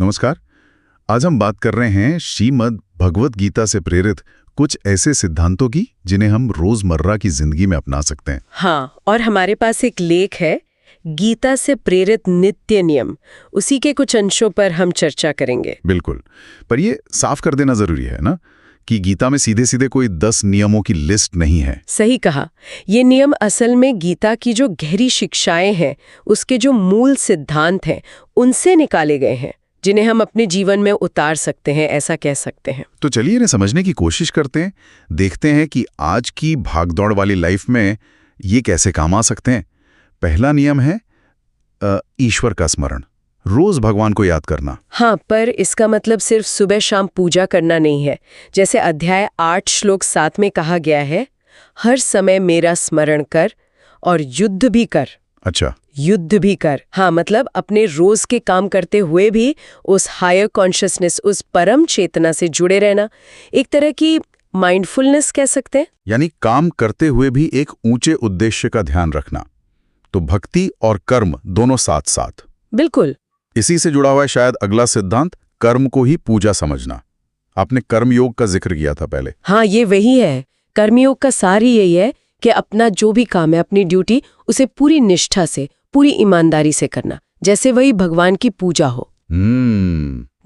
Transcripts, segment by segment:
नमस्कार। आज हम बात कर रहे हैं श्रीमद् भगवत गीता से प्रेरित कुछ ऐसे सिद्धांतों की जिन्हें हम रोजमर्रा की जिंदगी में अपना सकते हैं। हाँ, और हमारे पास एक लेख है गीता से प्रेरित नित्य नियम। उसी के कुछ अंशों पर हम चर्चा करेंगे। बिल्कुल, पर ये साफ कर देना जरूरी है ना कि गीता में सीधे सीधे कोई 10 नियमों की लिस्ट नहीं है। सही कहा। ये नियम असल में गीता की जो गहरी शिक्षाएं हैं, उसके जो मूल सिद्धांत हैं, उनसे निकाले गए हैं, जिन्हें हम अपने जीवन में उतार सकते हैं, ऐसा कह सकते हैं। तो चलिए इन्हें समझने की कोशिश करते हैं, देखते हैं कि आज की भागदौड़ वाली लाइफ में ये कैसे काम आ सकते हैं। पहला नियम है ईश्वर का स्मरण, रोज भगवान को याद करना। हाँ, पर इसका मतलब सिर्फ सुबह शाम पूजा करना नहीं है। जैसे अध्याय 8 श्लोक 7 में कहा गया है, हर समय मेरा स्मरण कर और युद्ध भी कर। अच्छा, युद्ध भी कर। हाँ, मतलब अपने रोज के काम करते हुए भी उस हायर कॉन्शियसनेस, उस परम चेतना से जुड़े रहना। एक तरह की माइंडफुलनेस कह सकते हैं। यानी काम करते हुए भी एक ऊंचे उद्देश्य का ध्यान रखना। तो भक्ति और कर्म दोनों साथ साथ। बिल्कुल। इसी से जुड़ा हुआ है शायद अगला सिद्धांत, कर्म को ही पूजा समझना। आपने कर्मयोग का जिक्र किया था पहले। हाँ, ये वही है। कर्मयोग का सार ही यही है कि अपना जो भी काम है, अपनी ड्यूटी, उसे पूरी निष्ठा से, पूरी ईमानदारी से करना, जैसे वही भगवान की पूजा हो।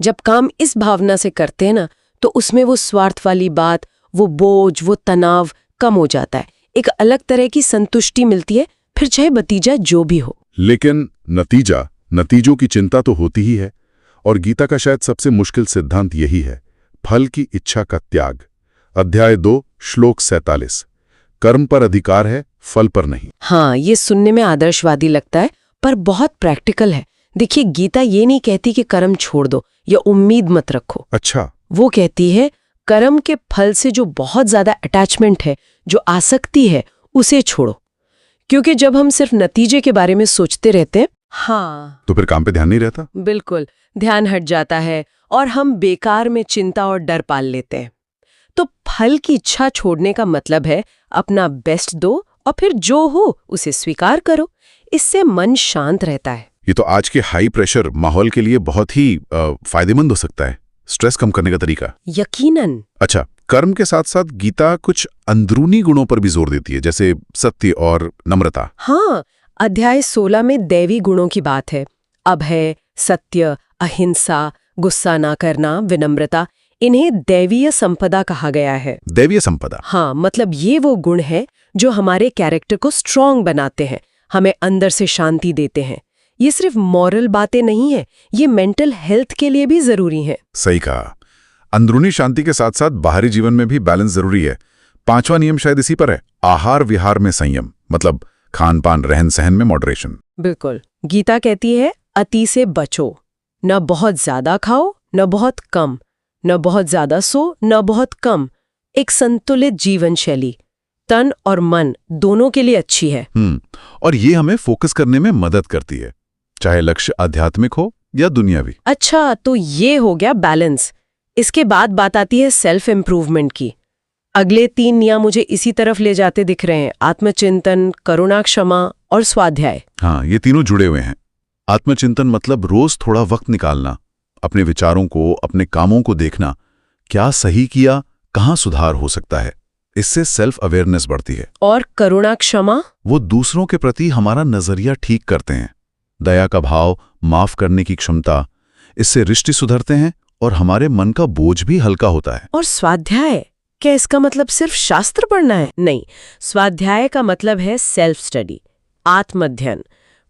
जब काम इस भावना से करते हैं ना, तो उसमें वो स्वार्थ वाली बात, वो बोझ, वो तनाव कम हो जाता है। एक अलग तरह की संतुष्टि मिलती है, फिर चाहे नतीजा जो भी हो। लेकिन नतीजों की चिंता तो होती ही है, और गीता का शायद सबसे मुश्किल सिद्धांत यही है, फल की इच्छा का त्याग। अध्याय 2 श्लोक 47, कर्म पर अधिकार है, फल पर नहीं। हाँ, ये सुनने में आदर्शवादी लगता है, पर बहुत प्रैक्टिकल है। देखिए, गीता ये नहीं कहती कि कर्म छोड़ दो या उम्मीद मत रखो। अच्छा। वो कहती है कर्म के फल से जो बहुत ज्यादा अटैचमेंट है, जो आसक्ति है, उसे छोड़ो। क्योंकि जब हम सिर्फ नतीजे के बारे में सोचते रहते हैं, हाँ, तो फिर काम पे ध्यान नहीं रहता। बिल्कुल, ध्यान हट जाता है और हम बेकार में चिंता और डर पाल लेते हैं। तो फल की इच्छा छोड़ने का मतलब है अपना बेस्ट दो और फिर जो हो उसे स्वीकार करो। इससे मन शांत रहता है। ये तो आज के हाई प्रेशर माहौल के लिए बहुत ही फायदेमंद हो सकता है, स्ट्रेस कम करने का तरीका। यकीनन। अच्छा, कर्म के साथ साथ गीता कुछ अंदरूनी गुणों पर भी जोर देती है, जैसे सत्य और नम्रता। हाँ, अध्याय 16 में दैवी गुणों की बात है। अभय, सत्य, अहिंसा, गुस्सा ना करना, विनम्रता, इन्हें दैवीय संपदा कहा गया है। दैवीय संपदा? हाँ, मतलब ये वो गुण है जो हमारे कैरेक्टर को स्ट्रॉन्ग बनाते हैं, हमें अंदर से शांति देते हैं। ये सिर्फ मॉरल बातें नहीं है, ये मेंटल हेल्थ के लिए भी जरूरी है। सही कहा। अंदरूनी शांति के साथ साथ बाहरी जीवन में भी बैलेंस जरूरी है। 5वां नियम शायद इसी पर है, आहार विहार में संयम, मतलब खान पान रहन सहन में मॉडरेशन। बिल्कुल। गीता कहती है अति से बचो, न बहुत ज्यादा खाओ न बहुत कम, न बहुत ज्यादा सो न बहुत कम। एक संतुलित जीवन शैली तन और मन दोनों के लिए अच्छी है। और ये हमें फोकस करने में मदद करती है, चाहे लक्ष्य आध्यात्मिक हो या दुनियावी। अच्छा, तो ये हो गया बैलेंस। इसके बाद बात आती है सेल्फ इम्प्रूवमेंट की। अगले 3 नियम मुझे इसी तरफ ले जाते दिख रहे हैं, आत्मचिंतन, करुणा, क्षमा और स्वाध्याय। हाँ, ये तीनों जुड़े हुए हैं। आत्मचिंतन मतलब रोज थोड़ा वक्त निकालना, अपने विचारों को, अपने कामों को देखना, क्या सही किया, कहाँ सुधार हो सकता है। इससे सेल्फ अवेयरनेस बढ़ती है। और करुणा क्षमा, वो दूसरों के प्रति हमारा नजरिया ठीक करते हैं। दया का भाव, माफ करने की क्षमता, इससे रिश्ते सुधरते हैं और हमारे मन का बोझ भी हल्का होता है। और स्वाध्याय, क्या इसका मतलब सिर्फ शास्त्र पढ़ना है? नहीं, स्वाध्याय का मतलब है सेल्फ स्टडी, आत्मअध्ययन।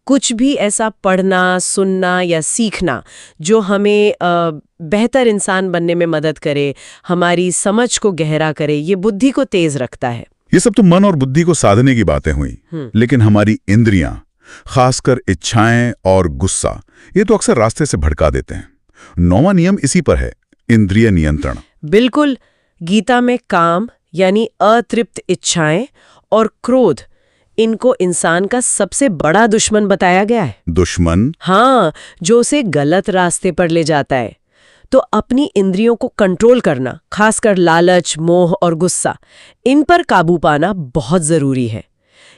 कुछ भी ऐसा पढ़ना, सुनना या सीखना जो हमें बेहतर इंसान बनने में मदद करे, हमारी समझ को गहरा करे, ये बुद्धि को तेज रखता है। ये सब तो मन और बुद्धि को साधने की बातें हुई, लेकिन हमारी इंद्रियां, खासकर इच्छाएं और गुस्सा, ये तो अक्सर रास्ते से भटका देते हैं। 9वां नियम इसी पर है, इंद्रिय नियंत्रण। बिल्कुल। गीता में काम यानी अतृप्त इच्छाएं और क्रोध, इनको इंसान का सबसे बड़ा दुश्मन बताया गया है। दुश्मन? हाँ, जो उसे गलत रास्ते पर ले जाता है। तो अपनी इंद्रियों को कंट्रोल करना, खासकर लालच, मोह और गुस्सा, इन पर काबू पाना बहुत जरूरी है।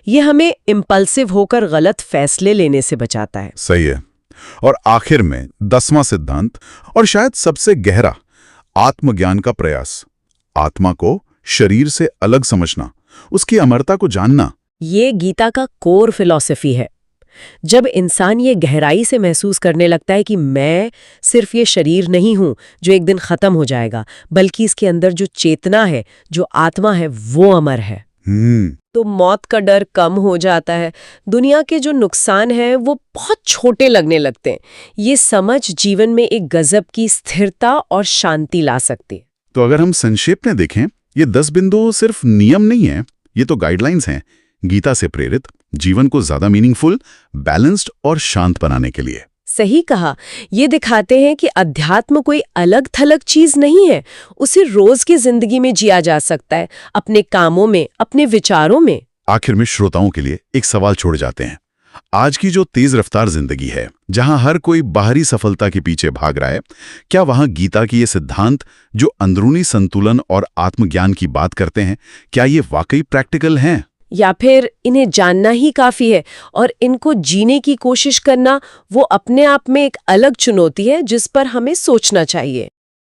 ये हमें इम्पल्सिव होकर गलत फैसले लेने से बचाता है। सही है। और आखिर में 10वां सिद्धांत, और शायद सबसे गहरा, आत्मज्ञान का प्रयास। आत्मा को शरीर से अलग समझना, उसकी अमरता को जानना। ये गीता का कोर फिलॉसफी है। जब इंसान ये गहराई से महसूस करने लगता है कि मैं सिर्फ ये शरीर नहीं हूं जो एक दिन खत्म हो जाएगा, बल्कि इसके अंदर जो चेतना है, जो आत्मा है, वो अमर है, तो मौत का डर कम हो जाता है। दुनिया के जो नुकसान हैं वो बहुत छोटे लगने लगते हैं। ये समझ जीवन में एक गजब की स्थिरता और शांति ला सकती है। तो अगर हम संक्षेप में देखें, ये 10 बिंदु सिर्फ नियम नहीं है, ये तो गाइडलाइंस हैं, गीता से प्रेरित, जीवन को ज्यादा मीनिंगफुल, बैलेंस्ड और शांत बनाने के लिए। सही कहा। ये दिखाते हैं कि अध्यात्म कोई अलग थलग चीज नहीं है, उसे रोज की जिंदगी में जिया जा सकता है, अपने कामों में, अपने विचारों में। आखिर में श्रोताओं के लिए एक सवाल छोड़ जाते हैं। आज की जो तेज रफ्तार जिंदगी है, जहां हर कोई बाहरी सफलता के पीछे भाग रहा है, क्या वहां गीता की ये सिद्धांत जो अंदरूनी संतुलन और आत्मज्ञान की बात करते हैं, क्या ये वाकई प्रैक्टिकल हैं? या फिर इन्हें जानना ही काफी है और इनको जीने की कोशिश करना वो अपने आप में एक अलग चुनौती है जिस पर हमें सोचना चाहिए।